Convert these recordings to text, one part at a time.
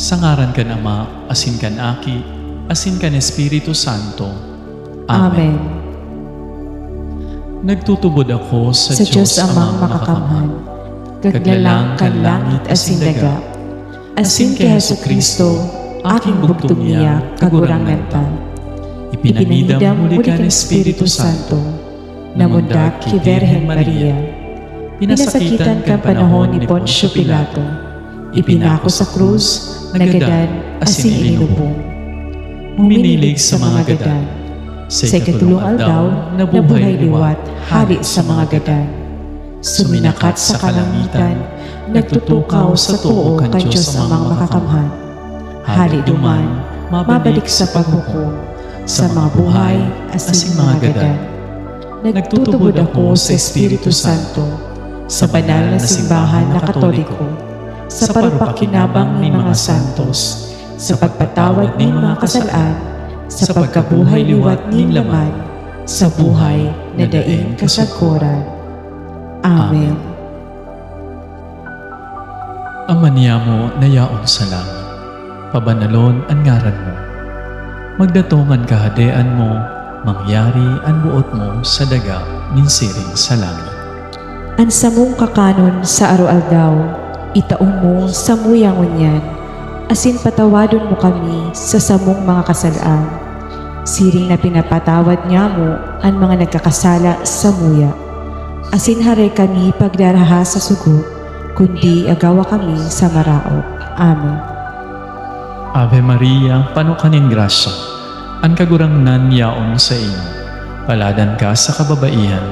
Sa ngaran kan Ama, asin kan Aki, asin kan Espiritu Santo. Amen. Nagtutubod ako sa Sa Diyos Amang makakamhan, kaglalang kan langit asin daga, asin kay Jesucristo, aking bugtong niya, kagurang nanta. Ipinamidam muli kan Espiritu Santo, namundak ki Virgen Maria, pinasakitan kan panahon ni Poncio Pilato, ipinako sa krus, nagadan, asin inilubong. Huminilig sa mga gadan, sa ikatulong aldaw, nabuhay liwat, hari sa mga gadan. Suminakat sa kalangitan, nagtutukaw sa tuo kan Diyos Amang makakamhan. Hari duman, mabalik sa paghukom, sa mga buhay, asin mga gadan. Nagtutubod ako sa Espiritu Santo, sa banal na simbahan na Katoliko, sa parupakinabang ng mga santos, sa pagpatawad ng mga kasalaan, sa pagkabuhay liwat ng laman, sa buhay na daing kasagkuran. Amen. Ama niyamo na yaon sa langit, pabanalon ang ngaran mo. Magdatongan kahadean mo, mangyari ang buot mo sa daga minsiring sa langit. Ang samong kakanon sa araw-aldaw, itaong mo sa muyang unyan, asin patawadon mo kami sa samong mga kasalaan. Siring na pinapatawad niya mo ang mga nagkakasala sa muya. Asin hare kami pagdaraha sa sugo, kundi agawa kami sa maraot. Amen. Ave Maria, panukanin grasya, ang kagurangnan yaon sa imo. Paladan ka sa kababaihan,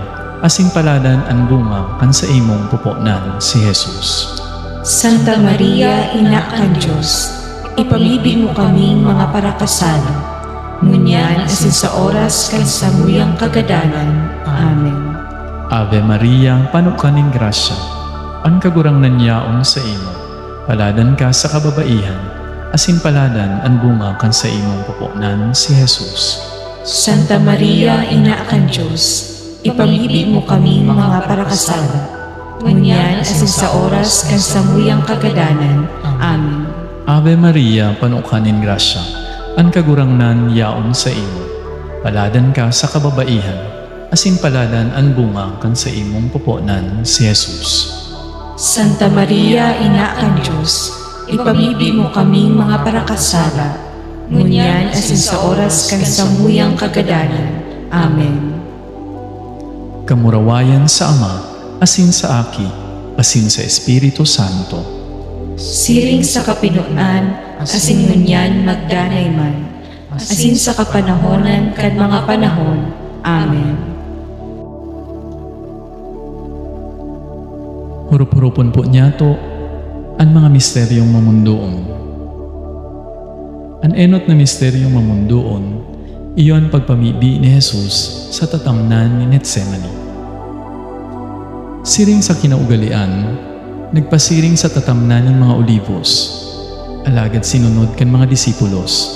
asin paladan ang bunga kan sa imong pupunan si Jesus. Santa Maria, Ina kan Diyos, ipamibig mo kaming mga parakasala, ngunyan asin sa oras kan sa muyang kagadanan. Amen. Ave Maria, panukanin grasya, ang kagurangnan yaon sa imo. Paladan ka sa kababaihan, asin paladan ang bunga kan sa imong pupunan si Jesus. Santa Maria, Ina kan Diyos, ipamibig mo kaming mga parakasala, ngunyan asin sa oras kan sa muyang kagadanan. Amen. Ave Maria, panukanin grasya, ang kagurangnan yaon sa imo. Paladan ka sa kababaihan, asin paladan ang bunga kan sa imong pupunan si Jesus. Santa Maria, Ina kan Diyos, ipamibig mo kaming mga parakasala, ngunyan asin sa oras kan sa muyang kagadanan. Amen. Kamurawayan sa Ama, asin sa Aki, asin sa Espiritu Santo. Siring sa kapinuan, asin ngunyan magdanay man, asin sa kapanahonan kan mga panahon. Amen. Hurup-hurupon po niya to ang mga misteryong mamundoon. Ang enot na misteryong mamundoon, iyon pagpamibi ni Jesus sa tatamnan ni Getsemani. Siring sa kinaugalian, nagpasiring sa tatamnan ng mga olivos, alagad sinunod kan mga disipulos.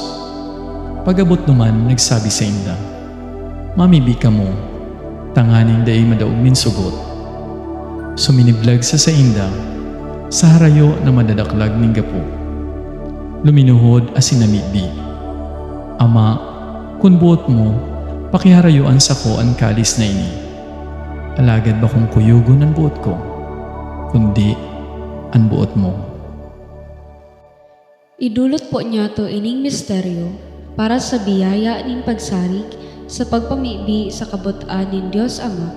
Pagabot naman, nagsabi sa inda, "Mamibi ka mo, tanganing daay madaog min sugot." Suminiblag sa inda, sa harayo na madadaklag ning gapo. Luminuhod asin namibi, "Ama, kun buot mo, pakiharayuan sa ko ang kalis na ini. Alagad ba kung kuyugon ang buot ko, kundi ang buot mo." Idulot po niya to ining misteryo para sa biyaya ning pagsarig sa pagpamibi sa kabutaan nin Dios Ama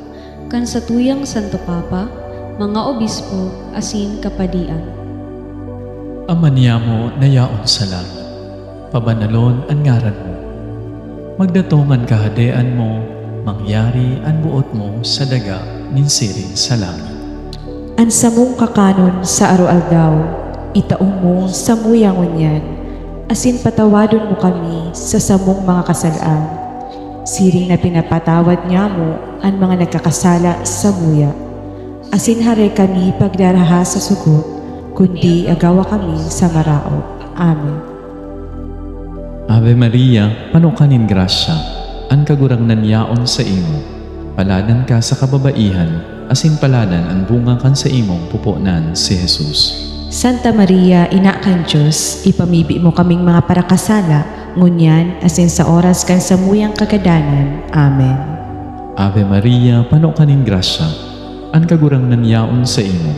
kan sa tuyang Santo Papa, mga obispo, asin kapadian. Ama niyamo na yaon sa langit, pabanalon ang ngaran mo. Magdatongan kahadean mo, mangyari ang buot mo sa daga minsiring sa langit. Ang samong kakanon sa araw-aldaw, itaong mo sa muyang unyan, asin patawadon mo kami sa samong mga kasalaan. Siring na pinapatawad niya mo ang mga nagkakasala sa muya. Asin hare kami pagdaraha sa sugo, kundi agawa kami sa maraot. Amen. Ave Maria, panukanin grasya, ang kagurangnan yaon sa imo. Paladan ka sa kababaihan, asin paladan ang bunga kan sa imong pupunan si Jesus. Santa Maria, Ina kan Diyos, ipamibi mo kaming mga parakasala, ngunyan asin sa oras kan samuyang kagadanan. Amen. Ave Maria, pano kanin grasya, an kagurang nanyaon sa imo.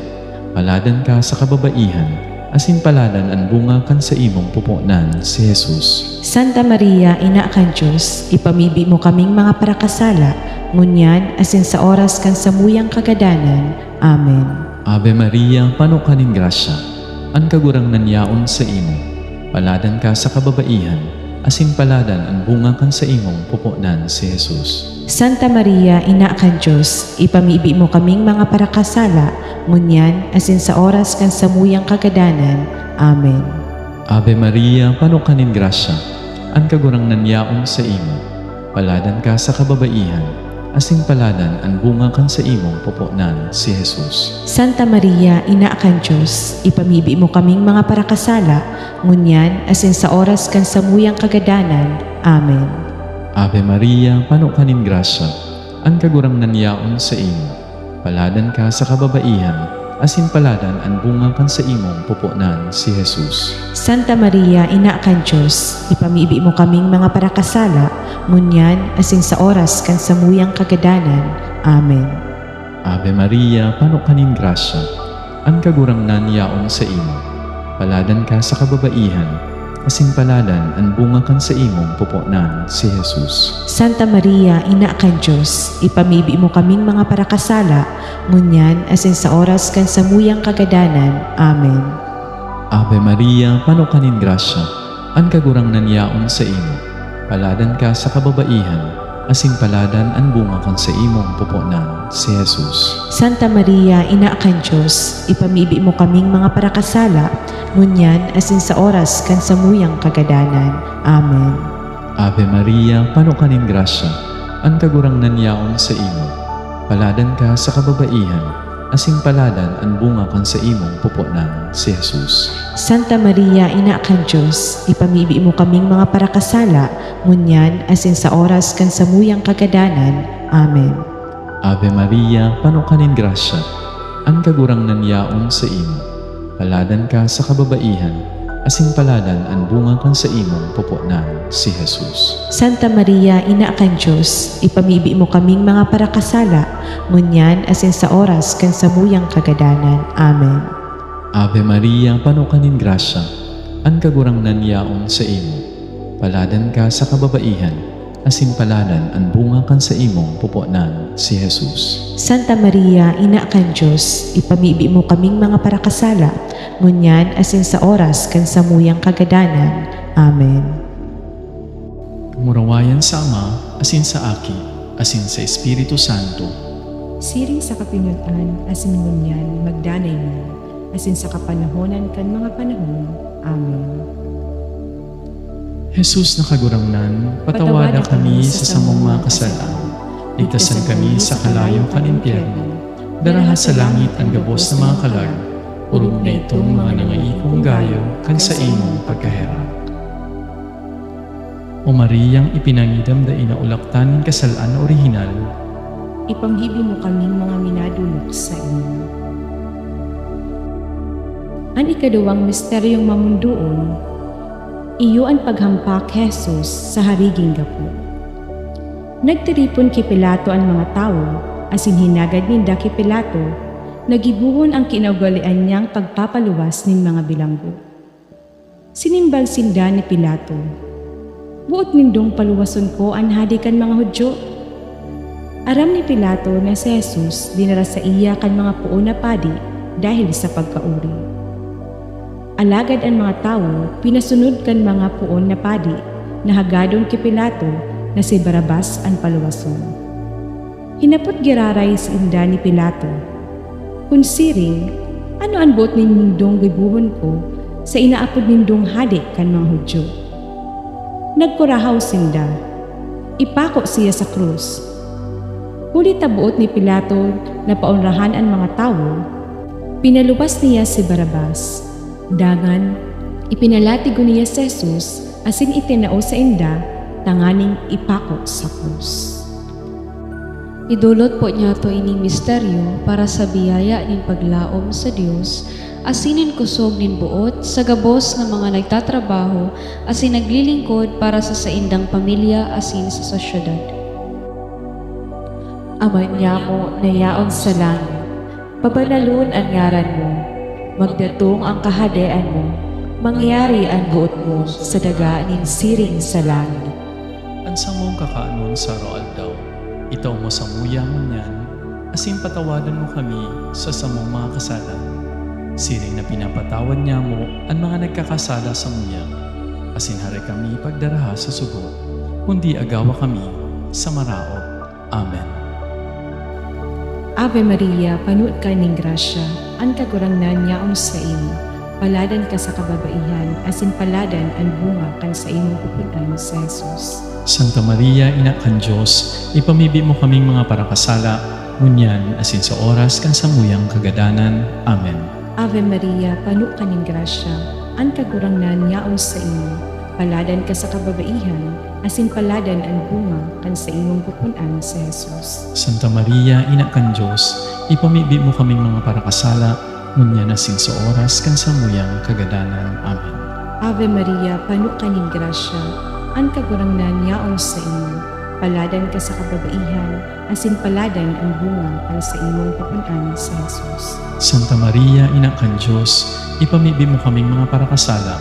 Paladan ka sa kababaihan, asin paladan ang bunga kan sa imong pupunan si Jesus. Santa Maria, Ina kan Diyos, ipamibi mo kaming mga parakasala, ngunyan asin sa oras kan samuyang kagadanan. Amen. Ave Maria, pano kanin grasya, an kagurang nanyaon sa imo. Paladan ka sa kababaihan, asin paladan ang bunga kan sa imong pupunan si Jesus. Santa Maria, Ina kan Diyos, ipamibi mo kaming mga parakasala, ngunyan asin sa oras kan samuyang kagadanan. Amen. Ave Maria, pano kanin grasya, an kagurang nanyaon sa imo. Paladan ka sa kababaihan, asin paladan ang bunga kan sa imong pupunan si Jesus. Santa Maria, Ina kan Diyos, ipamibi mo kaming mga parakasala, ngunyan asin sa oras kan samuyang kagadanan. Amen. Ave Maria, pano kanin grasya, an kagurang nanyaon sa imo. Paladan ka sa kababaihan, asin paladan ang bunga kan sa imong pupunan si Jesus. Santa Maria, Ina kan Diyos, ipamibi mo kaming mga parakasala, ngunyan asin sa oras kan samuyang kagadanan. Amen. Ave Maria, pano kanin grasya, an kagurang nanyaon sa imo. Paladan ka sa kababaihan, asin paladan ang bunga kan sa imong pupunan si Jesus. Santa Maria, Ina kan Diyos, ipamibi mo kaming mga parakasala, ngunyan asin sa oras kan samuyang kagadanan. Amen. Ave Maria, pano kanin grasya, an kagurang nanyaon sa imo. Paladan ka sa kababaihan, asin paladan ang bunga kan sa imong pupunan si Jesus. Santa Maria, Ina kan Diyos, ipamibi mo kaming mga parakasala, ngunyan asin sa oras kan samuyang kagadanan. Amen. Ave Maria, pano kanin grasya, an kagurang nanyaon sa imo. Paladan ka sa kababaihan, asin paladan ang bunga kan sa imong pupunan si Jesus. Santa Maria, Ina kan Diyos, ipamibi mo kaming mga parakasala, ngunyan asin sa oras kan samuyang kagadanan. Amen. Ave Maria, pano kanin grasya, an kagurang nanyaon sa imo. Paladan ka sa kababaihan, asin paladan ang bunga kan sa imong pupunan si Jesus. Santa Maria, Ina kan Diyos, ipamibi mo kaming mga parakasala, ngunyan asin sa oras kan samuyang kagadanan. Amen. Ave Maria, pano kanin grasya, an kagurang nanyaon sa imo. Paladan ka sa kababaihan, asin paladan ang bunga kan sa imong pupunan si Jesus. Santa Maria, Ina kan Diyos, ipamibi mo kaming mga parakasala, ngunyan asin sa oras kan samuyang kagadanan. Amen. Murawayan sa Ama, asin sa Aki, asin sa Espiritu Santo. Siring sa kapinutan, asin ngunyan, magdanay mo, asin sa kapanahonan kan mga panahon. Amen. Jesus na kagurangnan, patawada kami sa samong mga kasalanan. Ligtasan kami sa kalayo kan impyerno. Daraha sa langit ang gabos ng mga kalag. Urog na itong mga nangaikong gayo kan sa imong pagkaherap. O Mariyang ipinangidam da inaulaktan ng kasalaan na orihinal, Ipanghibi mo kaming mga minadulok sa inyo. Ang ikaduwang misteryong mamundoon, iyo ang paghampak Jesus sa hariging gapo. Nagtiripon kay Pilato ang mga tao, asin hinagad ninda kay Pilato, nagibuhon ang kinaugalian niyang pagpapaluwas ng mga bilanggo. Sinimbag sinda ni Pilato, buot nindong paluwason ko ang hadikan mga Hudyo. Aram ni Pilato na si Jesus dinara sa iya kan mga puon na padi dahil sa pagkauri. Alagad ang mga tao pinasunod kan mga puon na padi na hagadon kay Pilato na si Barabas ang paluwason. Hinapot giraray sa inda ni Pilato, "Kung siring, ano ang buot nindong gibuhon ko sa inaapod nindong hadi kan mga Hudyo?" Nagkurahaw sinda, ipako siya sa krus. Huli tabuot ni Pilato na paunrahan ang mga tao, pinaluwas niya si Barabas. Dagan, ipinalatigo niya si Jesus asin itinao sa inda, tanganing ipako sa krus. Idulot po niya to ining misteryo para sa biyaya ning paglaom sa Dios asinin kusog nin buot sa gabos ng mga nagtatrabaho asin naglilingkod para sa saindang pamilya asin sa sosyedad. Ama niya mo na yaon sa langit, pabanalon ang ngaran mo, magdatong ang kahadian mo, mangyari ang buot mo sa daga nin siring sa langit. Ansa mong kakaanon sa roal daw, itaw mo sa muya mo niyan, asin patawadan mo kami sa samong mga kasalan. Siring na pinapatawad niya mo ang mga nagkakasala sa muya, asin hari kami pagdaraha sa sugot, kundi agawa kami sa maraot. Amen. Ave Maria, panuot ka ning grasya, ang kagurangnan yaon sa imo. Paladan ka sa kababaihan, asin paladan ang bunga kan sa imong pupunan sa Jesus. Santa Maria, Ina kan Diyos, ipamibi mo kaming mga parakasala, ngunyan asin sa oras kan samuyang kagadanan. Amen. Ave Maria, panuot ka ning grasya, ang kagurangnan yaon sa imo. Paladan ka sa kababaihan, asin paladan ang bunga kan sa imong pupunan sa Jesus. Santa Maria, Ina kan Diyos, ipamibi mo kaming mga parakasala, ngunyan asin sa oras kan samuyang kagadanan. Amen. Ave Maria, panuot ka ning grasya, ang kagurangnan yaon sa imo. Paladan ka sa kababaihan, asin paladan ang bunga kan sa imong pupunan sa Jesus. Santa Maria, Ina kan Diyos, ipamibi mo kaming mga parakasala,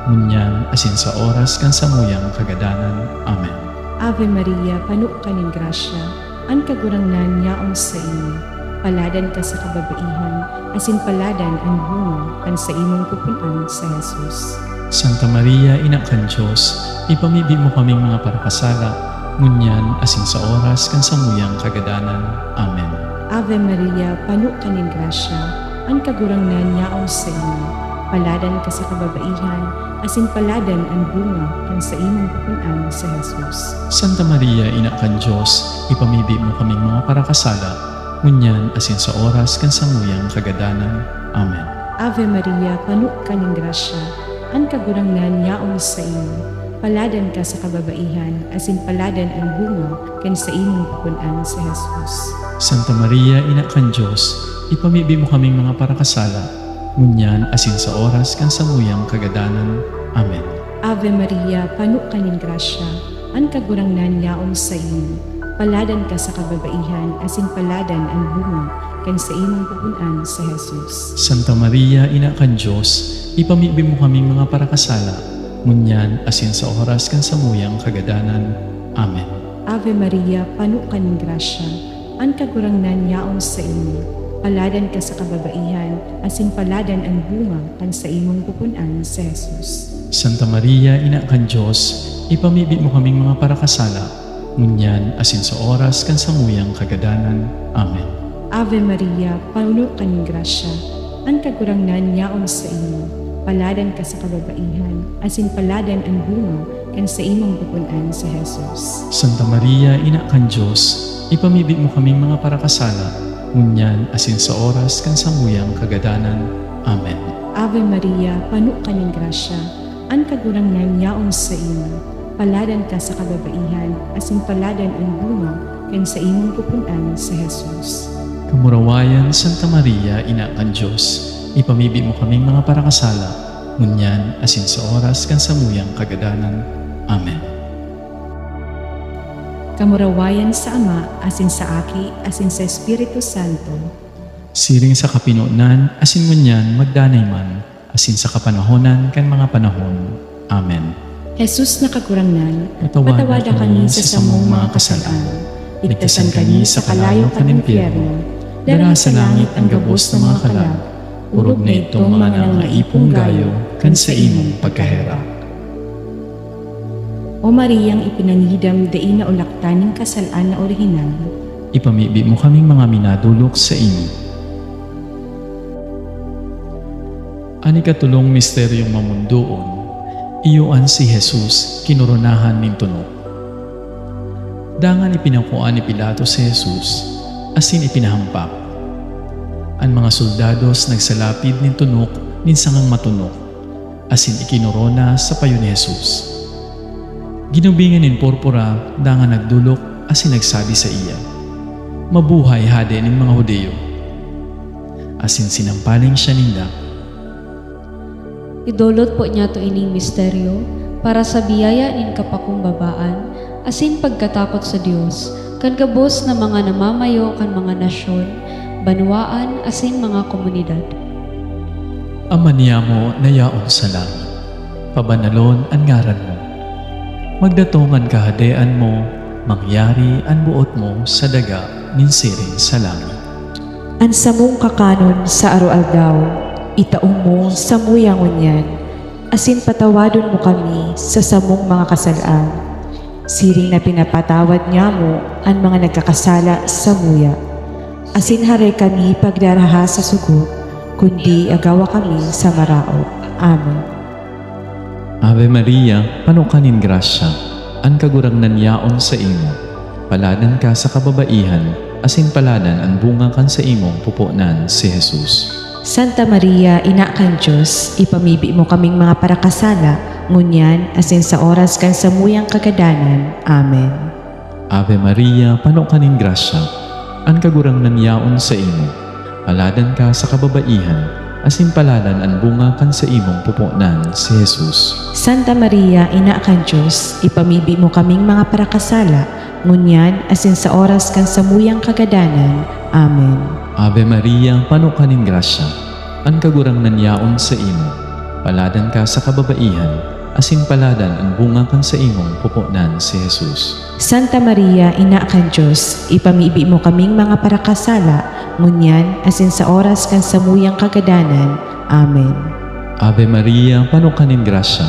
ngunyan asin sa oras kan samuyang kagadanan. Amen. Ave Maria, panuot ka ning grasya, ang kagurangnan yaon sa imo. Paladan ka sa kababaihan, asin paladan ang bunga kan sa imong pupunan sa Jesus. Santa Maria, Ina kan Diyos, ipamibi mo kaming mga parakasala, ngunyan asin sa oras kan samuyang kagadanan. Amen. Ave Maria, panuot ka ning grasya, ang kagurangnan yaon sa imo. Paladan ka sa kababaihan, asin paladan ang bunga kan sa imong pupunan sa Jesus. Santa Maria, Ina kan Diyos, ipamibi mo kaming mga parakasala, ngunyan asin sa oras kan samuyang kagadanan. Amen. Ave Maria, panuot ka ning grasya, ang kagurangnan yaon sa imo. Paladan ka sa kababaihan, asin paladan ang bunga kan sa imong pupunan sa Jesus. Santa Maria, Ina kan Diyos, ipamibi mo kaming mga parakasala, ngunyan asin sa oras kan samuyang kagadanan. Amen. Ave Maria, panuot ka ning grasya, ang kagurangnan yaon sa imo. Paladan ka sa kababaihan, asin paladan ang bunga kan sa imong pupunan sa Jesus. Santa Maria, Ina kan Diyos, ipamibi mo kaming mga parakasala, ngunyan asin sa oras kan samuyang kagadanan. Amen. Ave Maria, panuot ka ning grasya, ang kagurangnan yaon sa imo. Paladan ka sa kababaihan, asin paladan ang bunga kan sa imong pupunan sa Jesus. Santa Maria, Ina kan Diyos, ipamibi mo kaming mga parakasala, ngunyan asin sa oras kan samuyang kagadanan. Amen. Ave Maria, panuot ka ning grasya, ang kagurangnan yaon sa imo. Paladan ka sa kababaihan, asin paladan ang bunga kan sa imong pupunan sa Jesus. Santa Maria, Ina kan Diyos, ipamibi mo kaming mga parakasala, ngunyan asin sa oras kan samuyang kagadanan. Amen. Ave Maria, panuot ka ning grasya, ang kagurangnan yaon sa imo. Paladan ka sa kababaihan, asin paladan ang bunga kan sa imong pupunan sa Jesus. Kamurawayan, Santa Maria, Ina kan Diyos, ipamibi mo kaming mga parakasala, ngunyan asin sa oras kan samuyang kagadanan. Amen. Kamurawayan sa Ama, asin sa Aki, asin sa Espiritu Santo. Siring sa kapinunan, asin ngunyan magdanay man, asin sa kapanahonan kan mga panahon. Amen. Jesus na kagurangnan, Patawada patawada kami sa samong mga kasalaan. Ligtasan kami sa kalayo kan impyerno. Dara sa langit ang gabos ng mga kalag. Urog na itong mga nangaipong gayo kan sa imong pagkahera. O Mariyang ipinanidam daing na ulaktan ng kasalaan na orihinal. Ipamibi mo kaming mga minadulok sa imo. Ani katulong misteryong mamundoon, iyuan si Jesus kinoronahan ning tunok. Dangan ipinakuan ni Pilato si Jesus, asin ipinahampak. Ang mga soldados nagsalapid ning tunok nin sangang matunok, asin ikinorona sa payo ni Jesus. Ginubingan nin porpora, dangan nagdulok, asin nagsabi sa iya, "Mabuhay hade ning mga Hudeyo." Asin sinampaling siya ninda, Idulot po niya to ining misteryo para sa biyaya nin kapakumbabaan asin pagkatakot sa Dios kan gabos na mga namamayo kan mga nasyon, banwaan asin mga komunidad. Ama niyamo na yaon sa langit, pabanalon ang ngaran mo. Magdatongan kahadean mo, mangyari ang buot mo sa daga minsiring sa langit. Ang samong kakanon sa araw-aldaw, itaong mo sa muyangon yan, asin patawadon mo kami sa samong mga kasalaan. Siring na pinapatawad niya mo ang mga nagkakasala sa muya. Asin haray kami pagdaraha sa sugot, kundi agawa kami sa marao. Amen. Ave Maria, panukanin grasya, ang kagurangnan yaon sa imo. Paladan ka sa kababaihan, asin paladan ang bunga kan sa imong pupunan si Jesus. Santa Maria, Ina kan Diyos, ipamibi mo kaming mga parakasala, ngunyan asin sa oras kan samuyang kagadanan. Amen. Ave Maria, panukanin grasya, ang kagurangnan yaon sa imo. Paladan ka sa kababaihan, asin paladan ang bunga kan sa imong pupunan si Jesus. Santa Maria, Ina kan Diyos, ipamibi mo kaming mga parakasala, ngunyan asin sa oras kan samuyang kagadanan. Amen. Ave Maria, panukanin grasya, ang kagurangnan yaon sa imo. Paladan ka sa kababaihan, asin paladan ang bunga kan sa imong pupunan si Jesus. Santa Maria, Ina kan Diyos, ipamibi mo kaming mga parakasala, ngunyan asin sa oras kan samuyang kagadanan. Amen. Ave Maria, panukanin grasya,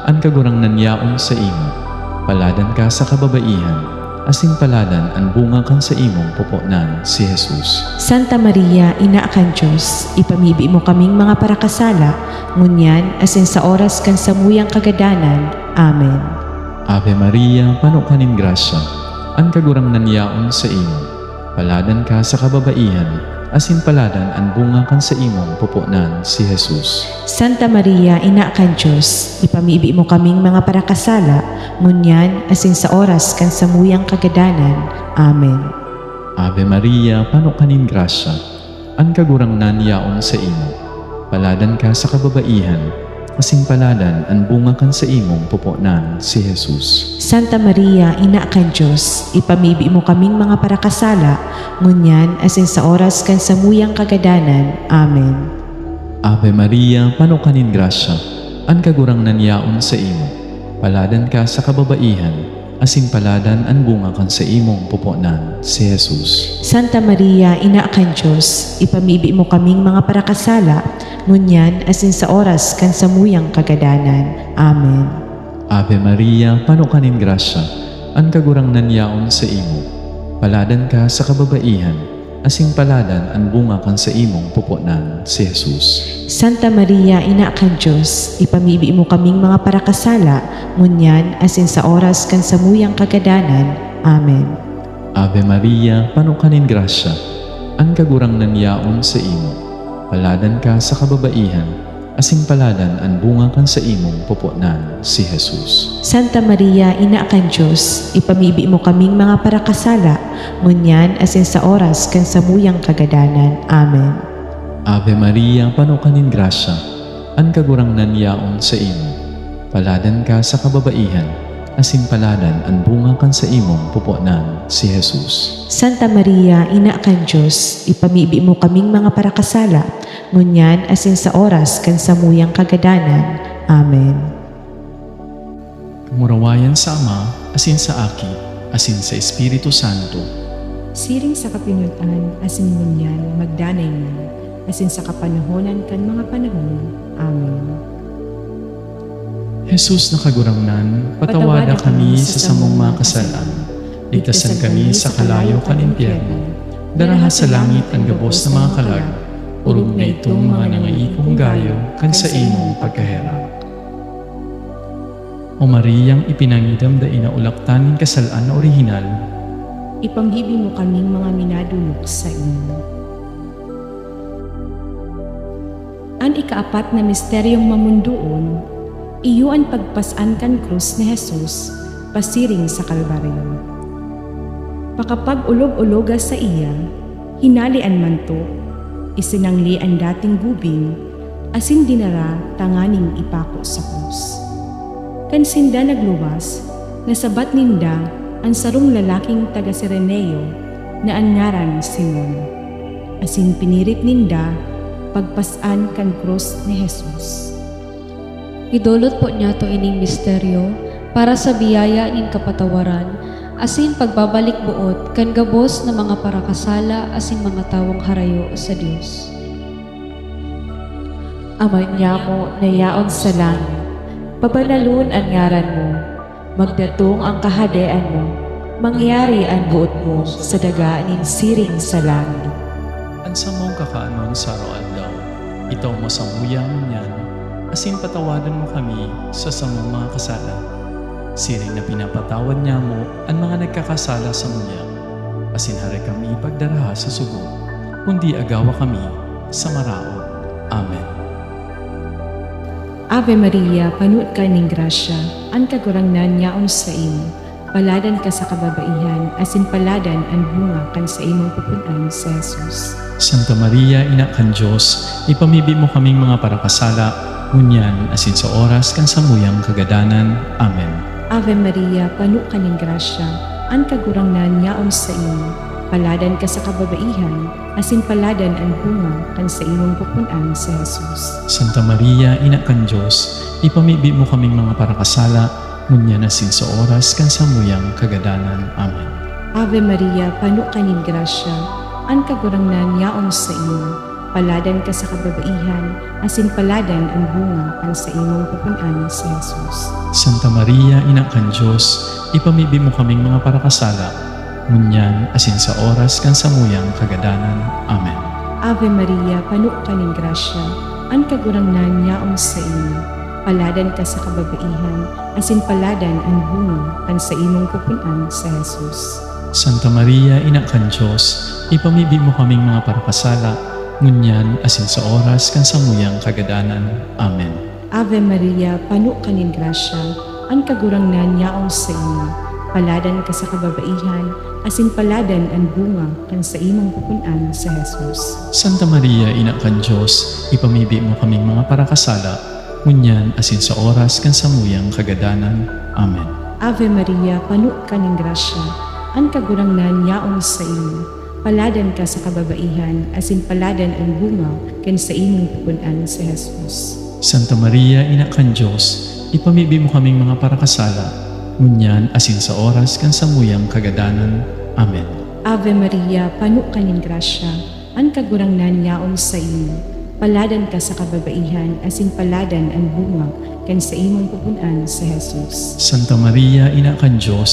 ang kagurangnan yaon sa imo. Paladan ka sa kababaihan, asin paladan ang bunga kan sa imong pupunan si Jesus. Santa Maria, Ina kan Diyos, ipamibi mo kaming mga parakasala, ngunyan asin sa oras kan samuyang kagadanan. Amen. Ave Maria, panukanin grasya, ang kagurangnan yaon sa imo. Paladan ka sa kababaihan, asin paladan ang bunga kan sa imong pupunan si Jesus. Santa Maria, Ina kan Diyos, ipamibi mo kaming mga parakasala, ngunyan asin sa oras kan samuyang kagadanan. Amen. Ave Maria, panukanin grasya, ang kagurangnan yaon sa imo. Paladan ka sa kababaihan, asin paladan ang bunga kan sa imong pupunan si Jesus. Santa Maria, Ina kan Diyos, ipamibi mo kaming mga parakasala, ngunyan asin sa oras kan samuyang kagadanan. Amen. Ave Maria, panukanin grasya, ang kagurangnan yaon sa imo. Paladan ka sa kababaihan, asin paladan ang bunga kan sa imong pupunan si Jesus. Santa Maria, Ina kan Diyos, ipamibi mo kaming mga parakasala, ngunyan asin sa oras kan samuyang kagadanan. Amen. Ave Maria, panukanin grasya, ang kagurangnan yaon sa imo. Paladan ka sa kababaihan, asin paladan ang bunga kan sa imong pupunan si Jesus. Santa Maria, Ina kan Diyos, ipamibi mo kaming mga parakasala, ngunyan asin sa oras kan samuyang kagadanan. Amen. Ave Maria, panukanin grasya, ang kagurangnan yaon sa imo. Paladan ka sa kababaihan, asin paladan ang bunga kan sa imong pupunan si Jesus. Santa Maria, Ina kan Diyos, ipamibi mo kaming mga parakasala, ngunyan asin sa oras kan samuyang kagadanan. Amen. Ave Maria, panukanin grasya, ang kagurangnan yaon sa imo. Paladan ka sa kababaihan, asin paladan ang bunga kan sa imong pupunan si Jesus. Santa Maria, Ina kan Diyos, ipamibi mo kaming mga parakasala, ngunyan asin sa oras kan samuyang kagadanan. Amen. Murawayan sa Ama, asin sa Aki, asin sa Espiritu Santo. Siring sa kapinutan, asin ngunyan, magdanay na, asin sa kapanahonan kan mga panahon. Amen. Jesus na kagurangnan, patawada kami sa samong mga kasalan. Ligtasan kami sa kalayo kan impyerno. Daraha sa langit ang gabos na mga kalag. Urog na itong mga nangaipong gayo kan sa imong pagkaherang. O Mariyang ipinangidam da inaulaktanin kasalaan na orihinal, Ipanghibi mo kaming mga minadulok sa inyo. An ikaapat na misteryong mamunduon, iyo ang pagpasan kan krus ni Jesus, pasiring sa Kalbaryo. Pakapag ulog-uloga sa iya, hinalian man to, isinangli ang dating gubing, asin dinara tanganing ipako sa krus. Kansinda nagluwas, nasabat ninda ang sarong lalaking taga Sireneo na ang ngaran Simon. Asin pinirit ninda pagpasan kan krus ni Jesus. Idulot po niya to ining misteryo para sa biyaya nin kapatawaran, asin pagbabalik buot kan gabos na mga parakasala asin mga tawong harayo sa Dios. Ama niya mo na yaon sa langit, pabanalun ang ngaran mo, magdatong ang kahadean mo, mangyari ang buot mo sa daga nin siring sa langit. Ansa mong kakaanon sa araw-adlaw, itaw mo sa muyang niyan, asin patawadan mo kami sa samong mga kasala. Siring na pinapatawad niya mo ang mga nagkakasala sa muyang, asin hari kami ipagdaraha sa sugo, kundi agawa kami sa maraot. Amen. Ave Maria, panuot ka ning grasya, ang kagurangnan yaon sa imo. Paladan ka sa kababaihan, asin paladan ang bunga kan sa imong pupunan sa Jesus. Santa Maria, Ina kan Diyos, ipamibi mo kaming mga parakasala, ngunyan asin sa oras kan samuyang kagadanan. Amen. Ave Maria, panuot ka ning grasya, ang kagurangnan yaon sa imo. Paladan ka sa kababaihan, asin paladan ang bunga kan sa imong pupunan sa Jesus. Santa Maria, Ina kan Diyos, ipamibi mo kaming mga parakasala, ngunyan asin sa oras kan samuyang kagadanan. Amen. Ave Maria, panuot ka ning grasya, ang kagurangnan yaon sa imo. Paladan ka sa kababaihan, asin paladan ang bunga kan sa imong pupunan sa Jesus. Santa Maria, Ina kan Diyos, ipamibi mo kaming mga parakasala, ngunyan asin sa oras kan samuyang kagadanan. Amen. Ave Maria, panuot ka ning grasya, ang kagurangnan yaon sa imo. Paladan ka sa kababaihan, asin paladan ang bunga kan sa imong pupunan sa Jesus. Santa Maria, Ina kan Diyos, ipamibi mo kaming mga parakasala, ngunyan asin sa oras kan samuyang kagadanan. Amen. Ave Maria, panuot ka ning grasya, ang kagurangnan yaon sa imo. Paladan ka sa kababaihan, asin paladan ang bunga kan sa imong pupunan sa Jesus. Santa Maria, Ina kan Diyos, ipamibi mo kaming mga parakasala, ngunyan asin sa oras kan samuyang kagadanan. Amen. Ave Maria, panuot ka ning grasya, ang kagurangnan yaon sa imo. Paladan ka sa kababaihan, asin paladan ang bunga kan sa imong pupunan sa Jesus. Santa Maria, Ina kan Diyos, ipamibi mo kaming mga parakasala, ngunyan asin sa oras kan samuyang kagadanan. Amen. Ave Maria, panuot ka ning grasya, ang kagurangnan yaon sa imo. Paladan ka sa kababaihan, asin paladan ang bunga kan sa imong pupunan sa Jesus. Santa Maria, Ina kan Diyos,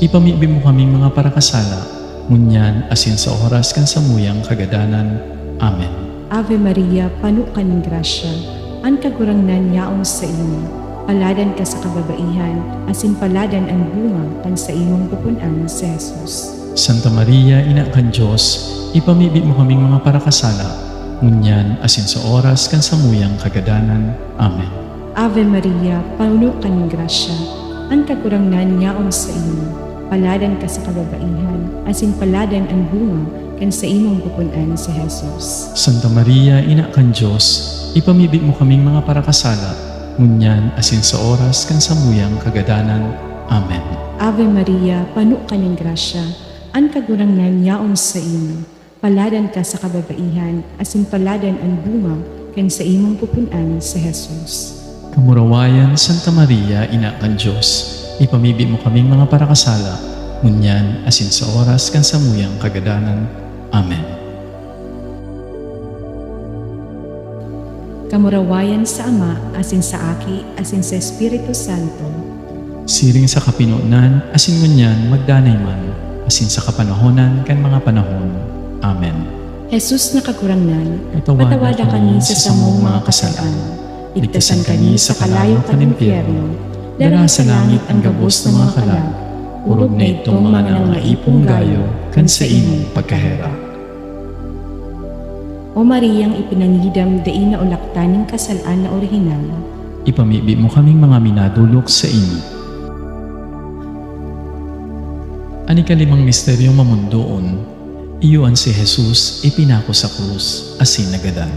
ipamibi mo kaming mga parakasala, ngunyan asin sa oras kan samuyang kagadanan. Amen. Ave Maria, panuot ka ning grasya, ang kagurangnan yaon sa imo. Paladan ka sa kababaihan, asin paladan ang bunga kan sa imong pupunan sa Jesus. Santa Maria, Ina kan Diyos, ipamibi mo kaming mga parakasala, ngunyan asin sa oras kan samuyang kagadanan. Amen. Ave Maria, panuot ka ning grasya, ang kagurangnan yaon sa imo. Paladan ka sa kababaihan, asin paladan ang bunga kan sa imong pupunan sa Jesus. Santa Maria, Ina kan Diyos, ipamibi mo kaming mga parakasala, ngunyan asin sa oras kan samuyang kagadanan. Amen. Ave Maria, panuot ka ning grasya, ang kagurangnan yaon sa imo. Paladan ka sa kababaihan, asin paladan ang bunga kan sa imong pupunan sa Jesus. Kamurawayan, Santa Maria, Ina kan Diyos, ipamibi mo kaming mga parakasala, ngunyan asin sa oras kan samuyang kagadanan. Amen. Kamurawayan sa Ama, asin sa Aki, asin sa Espiritu Santo. Siring sa kapinunan, asin ngunyan magdanay man, asin sa kapanahonan kan mga panahon. Amen. Jesus na kagurangnan, Patawada patawada kami sa samong mga kasalaan. Ligtasan kami sa kalayo kan impyerno. Dala sa langit ang gabos ng mga kalag. Urog na itong mga nangaipong gayo kan sa imong pagkahera. O Mariyang ipinangidam daing na ulaktaning kasalaan na orihinal, Ipamibi mo kaming mga minadulok sa inyo. Ani kalimang misteryong mamundoon, iyuan si Jesus ipinako sa krus asin nagadan.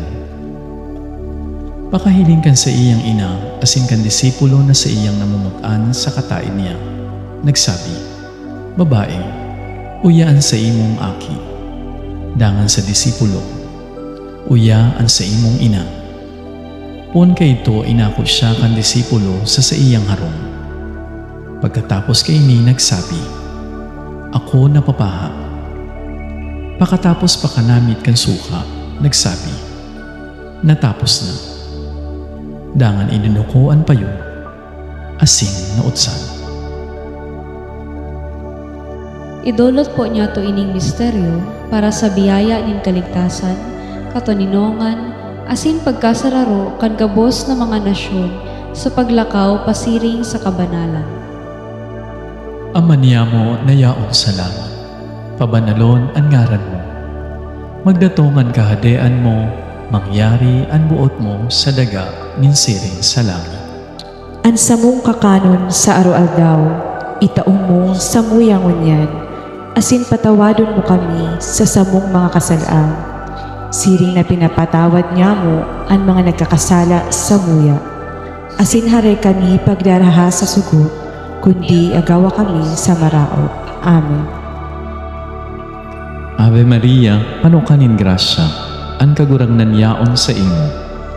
Pakahiling kan sa iyang ina, asin kan disipulo na sa iyang namumutan sa katain niya. Nagsabi, Babae, uyaan sa imong aki. Dangan sa disipulo, uyaan sa imong ina. Pon kay ito inako siya kan disipulo sa iyang harong. Pagkatapos kay ni nagsabi, Ako napapaha. Pakatapos pa kanamit kan suka, nagsabi, Natapos na. Dangan inunukoan pa yun, asin na utsan. Idulot po niya to ining misteryo para sa biyaya nin kaligtasan, katoninongan, asin pagkasararo kan gabos na mga nasyon sa paglakaw pasiring sa kabanalan. Ama niya mo na yaon sa langit, pabanalon ang ngaran mo. Magdatongan kahadean mo, mangyari ang buot mo sa daga nin siring sa langit. Ang samong kakanon sa araw-aldaw, itaong mo sa muyangon yan, asin patawadon mo kami sa samong mga kasalaan. Siring na pinapatawad niya mo ang mga nagkakasala sa muya. Asin haray kami pagdaraha sa sugot, kundi agawa kami sa maraot. Amen. Ave Maria, panukanin grasya, ang kagurangnan yaon sa imo.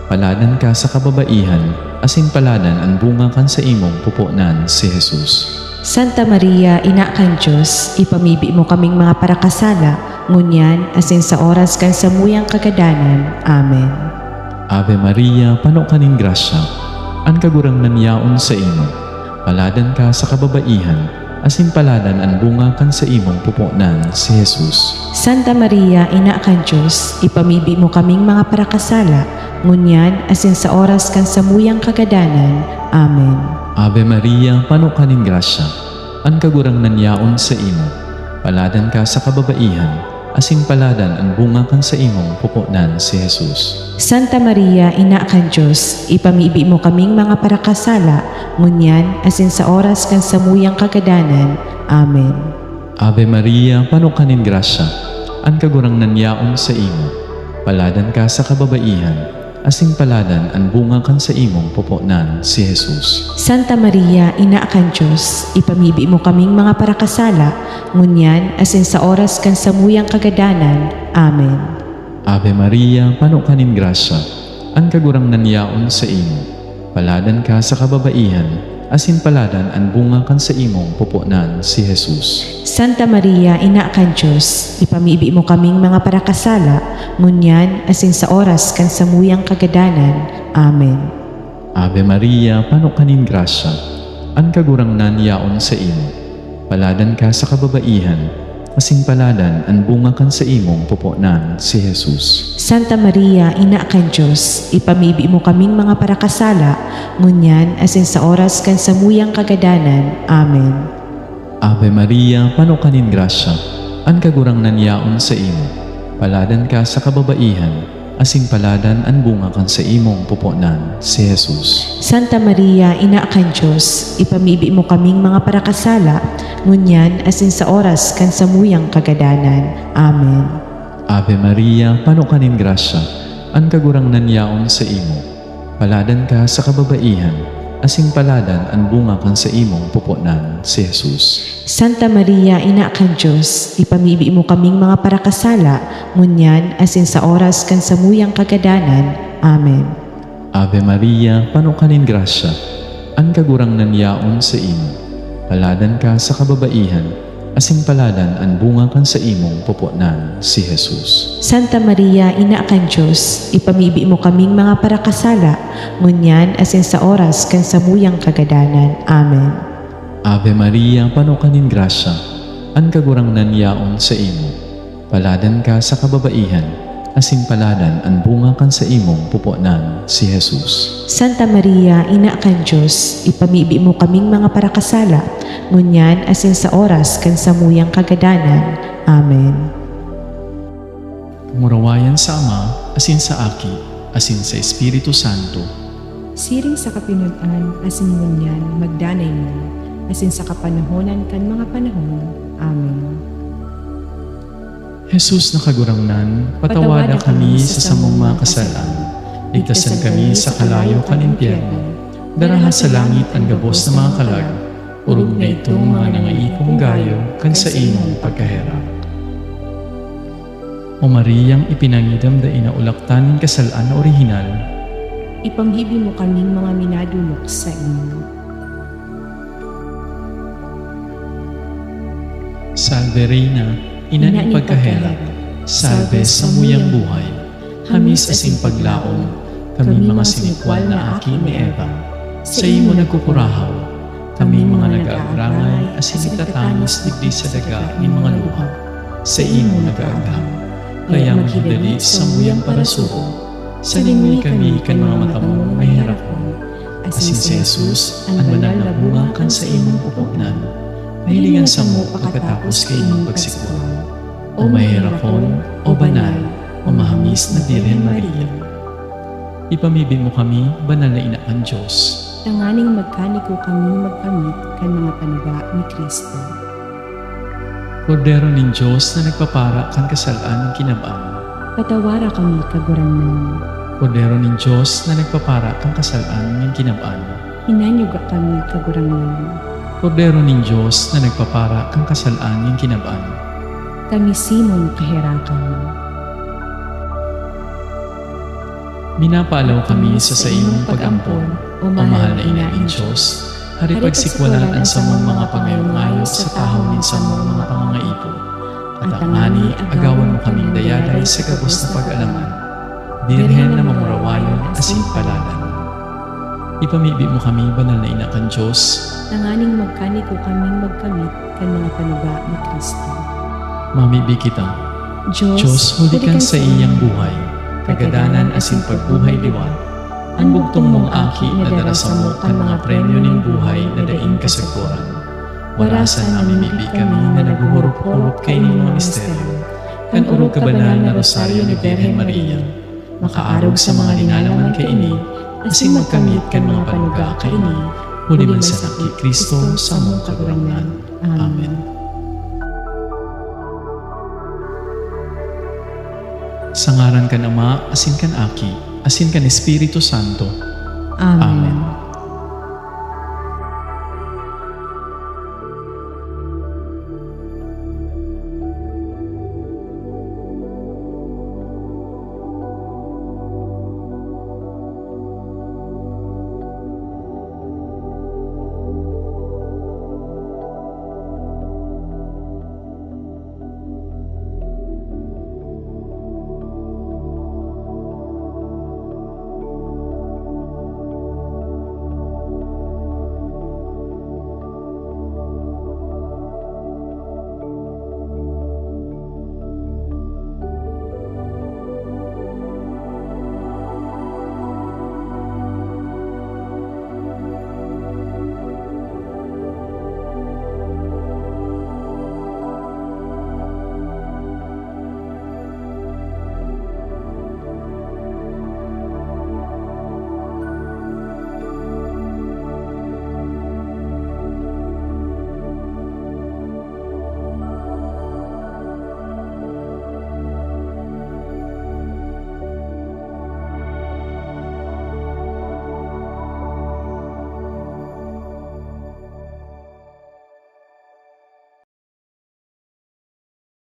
Paladan ka sa kababaihan, asin paladan ang bunga kan sa imong pupunan si Jesus. Santa Maria, Ina kan Diyos, ipamibi mo kaming mga parakasala, ngunyan asin sa oras kan sa muyang kagadanan. Amen. Ave Maria, panukanin grasya, ang kagurangnan yaon sa imo. Paladan ka sa kababaihan, asin paladan ang bunga kan sa imong pupunan si Jesus. Santa Maria, Ina kan Diyos, ipamibi mo kaming mga parakasala, ngunyan asin sa oras kan sa muyang kagadanan. Amen. Ave Maria, panukanin grasya, ang kagurangnan yaon sa imo. Paladan ka sa kababaihan, asin paladan ang bunga kan sa imong pupunan si Jesus. Santa Maria, Ina kan Diyos, ipamibi mo kaming mga parakasala, ngunyan asin sa oras kan sa muyang kagadanan. Amen. Ave Maria, panukanin grasya, ang kagurangnan yaon sa imo. Paladan ka sa kababaihan, asin paladan ang bunga kan sa imong pupunan si Jesus. Santa Maria, Ina kan Diyos, ipamibi mo kaming mga parakasala, ngunyan asin sa oras kan sa muyang kagadanan. Amen. Ave Maria, panukanin grasya, ang kagurangnan yaon sa imo. Paladan ka sa kababaihan, asin paladan ang bunga kan sa imong pupunan si Jesus. Santa Maria, Ina kan Diyos, ipamibi mo kaming mga parakasala, ngunyan asin sa oras kan sa muyang kagadanan. Amen. Ave Maria, panukanin grasya, ang kagurangnan yaon sa imo. Paladan ka sa kababaihan, asin paladan ang bunga kan sa imong pupunan si Jesus. Santa Maria, Ina kan Diyos, ipamibi mo kaming mga parakasala, ngunyan asin sa oras kan sa muyang kagadanan. Amen. Ave Maria, panukanin grasya, ang kagurangnan yaon sa imo. Paladan ka sa kababaihan, asin paladan ang bunga kan sa imong pupunan si Jesus. Santa Maria, Ina kan Diyos, ipamibi mo kaming mga parakasala, ngunyan asin sa oras kan sa muyang kagadanan. Amen. Ave Maria, panukanin grasya, ang kagurangnan yaon sa imo. Paladan ka sa kababaihan, asin paladan ang bunga kan sa imong pupunan si Jesus. Santa Maria, Ina kan Diyos, ipamibi mo kaming mga parakasala, ngunyan asin sa oras kan sa muyang kagadanan. Amen. Ave Maria, panukanin grasya, ang kagurangnan yaon sa imo. Paladan ka sa kababaihan, asin paladan ang bunga kan sa imong pupunan si Jesus. Santa Maria, Ina kan Diyos, ipamibi mo kaming mga parakasala, ngunyan asin sa oras kan sa muyang kagadanan. Amen. Ave Maria, panukanin grasya, ang kagurangnan yaon sa imo. Paladan ka sa kababaihan, asin paladan ang bunga kan sa imong pupunan si Jesus. Santa Maria, Ina kan Diyos, ipamibi mo kaming mga parakasala, ngunyan asin sa oras kan sa muyang kagadanan. Amen. Murawayan sa Ama, asin sa Aki, asin sa Espiritu Santo. Siring sa kapinutan, asin ngunyan, magdanay mo, asin sa kapanahonan kan mga panahon. Amen. Jesus na kagurangnan, patawada kami sa samong mga kasalaan. Ligtasan kami sa kalayo kan impyerno. Daraha sa langit ang gabos ng mga kalag. Urog na itong mga nangaipong gayo kan sa imong pagkahera. O Mariyang ipinangidam da inaulaktan ng kasalaan na orihinal, Ipanghibi mo kaming mga minadulok sa inyo. Salve Reina, ina ng pagkahera, salve sa muyang buhay, hamis asing paglaom, kami mga sinikwal na aki ni Eva. Sa imo nagkukurahaw, kami mga nag-aagramay asin itatangis digdi sa daga ni mga luha. Sa imo nag-aagham, kaya maghidali sa muyang parasuko. Salingoy kami kan mga matamong may harapon. Asin si Jesus, ang banal na bunga kan sa imong pupugnan. Mahilingan sa mo pagkatapos kay imong pagsikwa. O mahirapon, o banal, o mahamis na Birhen Maria. Ipamibin mo kami, banal na ina ang Diyos. Tanganing magkaniko kami magkamit kan mga panuga ni Kristo. Kordero ng Diyos na nagpapara kan kasalaan ng kinabang. Patawara kami kaguranan. Kordero ng Diyos na nagpapara kan kasalaan ng kinabang. Hinanyuga kami kaguranan. Kordero ng Diyos na nagpapara kan kasalaan ng kinabang. Kami simon kahirakan. Minapaalaw kami sa imong pag-ampon, o mahal na ina ng Diyos, hari pagsikwalan ang samong mga pangayo-ngayo sa tahaw ng samong mga pangangaipo. At ang ani, agawan mo kaming dayaday sa gabos na pag-alaman. Birhen na mamurawayon asin palalan. Ipamibi mo kami, banal na ina kan Diyos. Tanganing magkaniko kaming magkamit kan mga panuga ni Kristo. Mamibi kita, Diyos, hulikan sa iyang buhay, kagadanan asin pagbuhay liwat. Ang bugtong mong aki na darasan mo kan mga premyo ng buhay na daing kasagpuran. Warasan na mimibi kami na naguhurup-hurup kay inyong mga misteryo. Kan urog kabanal na rosaryo ni Birhen Maria, makaarog sa mga linalaman kay ini, asin magkamit kan mga panuga kay ini, huli man sa naki Kristo sa mong kaguranan. Amen. Sa ngaran kan Ama, asin kan Aki, asin kan Espiritu Santo. Amen. Amen.